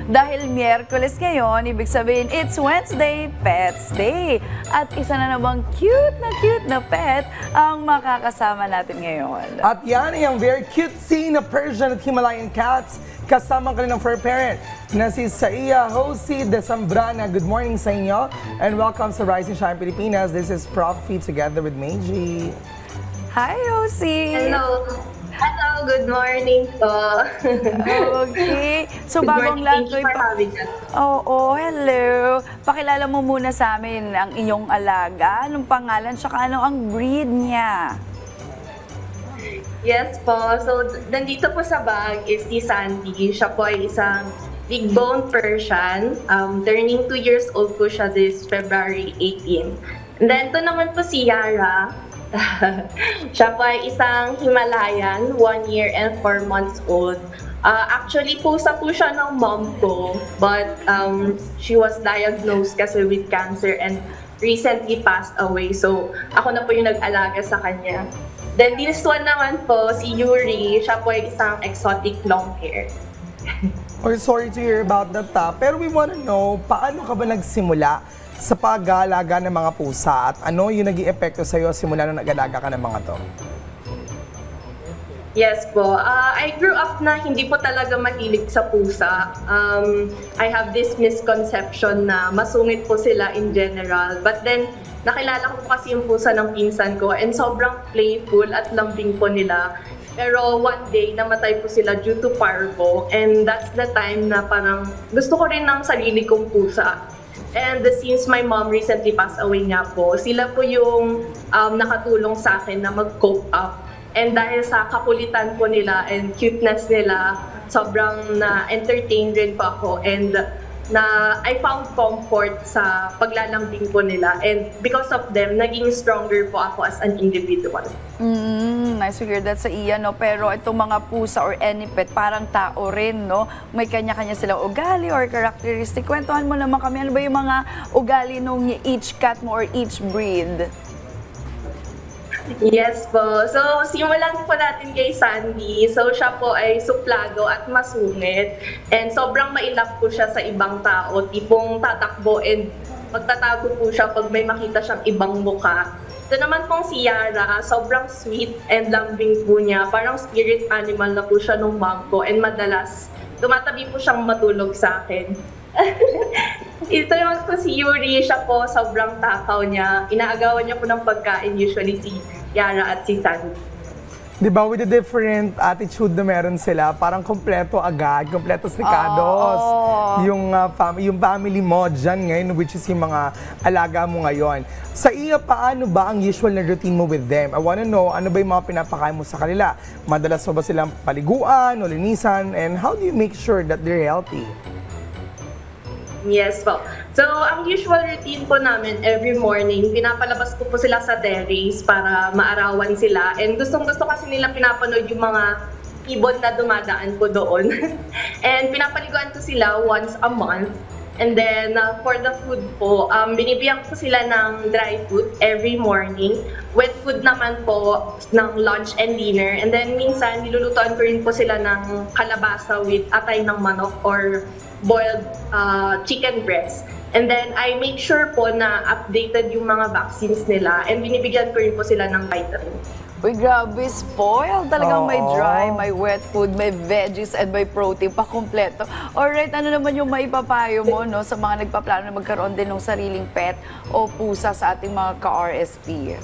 Dahil Miyerkules ngayon, ibig sabihin, it's Wednesday, Pets Day. At isa na namang cute na pet ang makakasama natin ngayon. At yan ay ang very cutesy na Persian at Himalayan cats kasama ang kanilang fur parent na si Saiya Josie de Zambrana. Good morning sa inyo and welcome sa Rise and Shine Pilipinas. This is Profi together with Meiji. Hi, Josie! Hello! Hello! Good morning po! Okay. So, Good bagong morning. langoy Thank you for pa. having us. Oo, hello. Pakilala mo muna sa amin ang iyong alaga. Anong pangalan, tsaka ano ang breed niya? Yes po. So, nandito po sa bag is si Sandy. Siya po ay isang big bone Persian. Turning 2 years old po siya this February 18. And then, ito naman po si Yara. Siya po ay isang Himalayan, 1 year and 4 months old. Actually, pusa po siya ng mom ko, but she was diagnosed kasi with cancer and recently passed away. So, ako na po yung nag-alaga sa kanya. Then this one naman po, si Yuri, siya po ay isang exotic long hair. Or sorry to hear about that, pero we wanna know, paano ka ba nagsimula sa pag-aalaga ng mga pusa at ano yung naging epekto sa'yo simula nung nag-alaga ka ng mga to? Yes po. I grew up na hindi po talaga mahilig sa pusa. I have this misconception na masungit po sila in general. But then, nakilala ko kasi yung pusa ng pinsan ko and sobrang playful at lambing po nila. Pero one day, namatay po sila due to parvo. And that's the time na parang gusto ko rin ng sarili kong pusa. And since my mom recently passed away nga po, sila po yung nakatulong sa akin na mag-cope up. And dahil sa kakulitan po nila and cuteness nila, sobrang na-entertain rin po ako. And I found comfort sa paglalambing po nila. And because of them, naging stronger po ako as an individual. Nice to hear that sa iya, no? Pero itong mga pusa or any pet, parang tao rin, no? May kanya-kanya silang ugali or characteristic. Kwentuhan mo naman kami, ano ba yung mga ugali nung each cat mo or each breed? Yes po. So, simulan po natin kay Sandy. So, siya po ay suplado at masungit. And sobrang mailap po siya sa ibang tao. Tipong tatakbo and magtatago po siya pag may makita siyang ibang mukha. Ito naman pong si Yara, sobrang sweet and lambing po niya. Parang spirit animal na po siya nung mom ko. And madalas, tumatabi po siyang matulog sa akin. Ito naman po si Yuri, siya po sobrang takaw niya. Inaagawan niya po ng pagkain usually si Yara at si Sandy. Di ba, with the different attitude na meron sila, parang kompleto agad, kompleto sikados. Yung family mo dyan ngayon, which is yung mga alaga mo ngayon. Sa iya, paano ba ang usual na routine mo with them? I wanna know, ano ba yung mga pinapakain mo sa kanila? Madalas ba silang paliguan o linisan? And how do you make sure that they're healthy? Yes po. So, ang usual routine po namin every morning, pinapalabas ko po sila sa terrace para maarawan sila. And gustong-gusto kasi nila pinapanood yung mga ibon na dumadaan po doon. And pinapaliguan ko sila once a month. And then, for the food po, binibigyan ko sila ng dry food every morning. Wet food naman po ng lunch and dinner. And then, minsan, nilulutuan ko rin po sila ng kalabasa with atay ng manok or boiled chicken breast. And then, I make sure po na updated yung mga vaccines nila and binibigyan ko rin po sila ng vitamin. Uy, grabe, spoiled. Talagang may dry, may wet food, may veggies, and may protein pa kompleto. Alright, ano naman yung maipapayo mo, no, sa mga nagpaplano na magkaroon din ng sariling pet o pusa sa ating mga ka-RSP?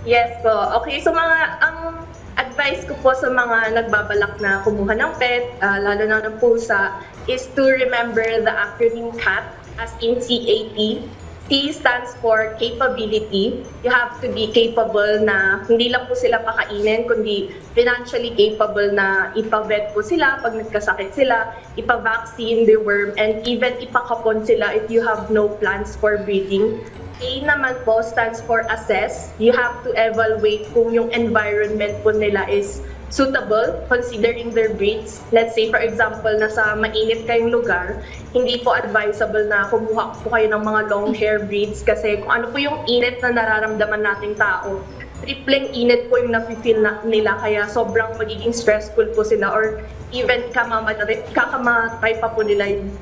Yes po. Okay, so ang advice ko po sa mga nagbabalak na kumuha ng pet, lalo na ng pusa, is to remember the acronym CAT, as in C-A-T. C stands for capability. You have to be capable na hindi lang po sila pakainin, kundi financially capable na ipa-vet po sila pag nagkasakit sila, ipa-vaccine, deworm, and even ipakapon sila if you have no plans for breeding. A naman po stands for assess. You have to evaluate kung yung environment po nila is suitable considering their breeds. Let's say, for example, nasa mainit kayong lugar, hindi po advisable na kumuha po kayo ng mga long hair breeds kasi kung ano po yung init na nararamdaman nating tao, tripleng init po yung nafe-feel nila kaya sobrang magiging stressful po sila or even kakamatay pa po nila yung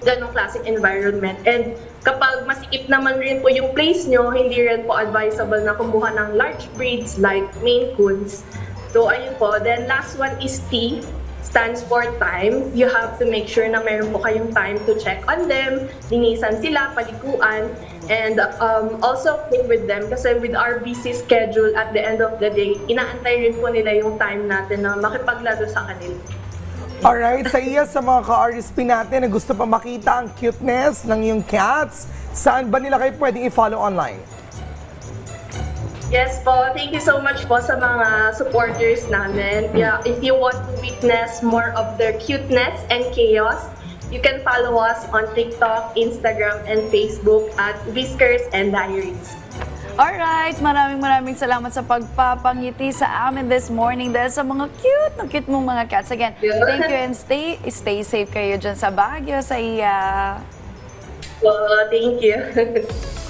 ganong classic environment. And kapag masikip naman rin po yung place nyo, hindi rin po advisable na kumuha ng large breeds like Maine Coons. So ayun po. Then last one is T, stands for time. You have to make sure na meron po kayong time to check on them, linisan sila, paliguan, and also play with them. Kasi with our busy schedule at the end of the day, inaantay rin po nila yung time natin na makipaglaro sa kanila. Alright, sa iya sa mga ka-RSP natin na gusto pa makita ang cuteness ng iyong cats, saan ba nila kayo pwedeng i-follow online? Yes po, thank you so much po sa mga supporters namin. Yeah, if you want to witness more of their cuteness and chaos, you can follow us on TikTok, Instagram, and Facebook at Whiskers and Diaries. Alright, maraming salamat sa pagpapangiti sa amin this morning dahil sa mga cute mong mga cats. Again, thank you and stay safe kayo dyan sa Baguio, sa iya. Well, thank you.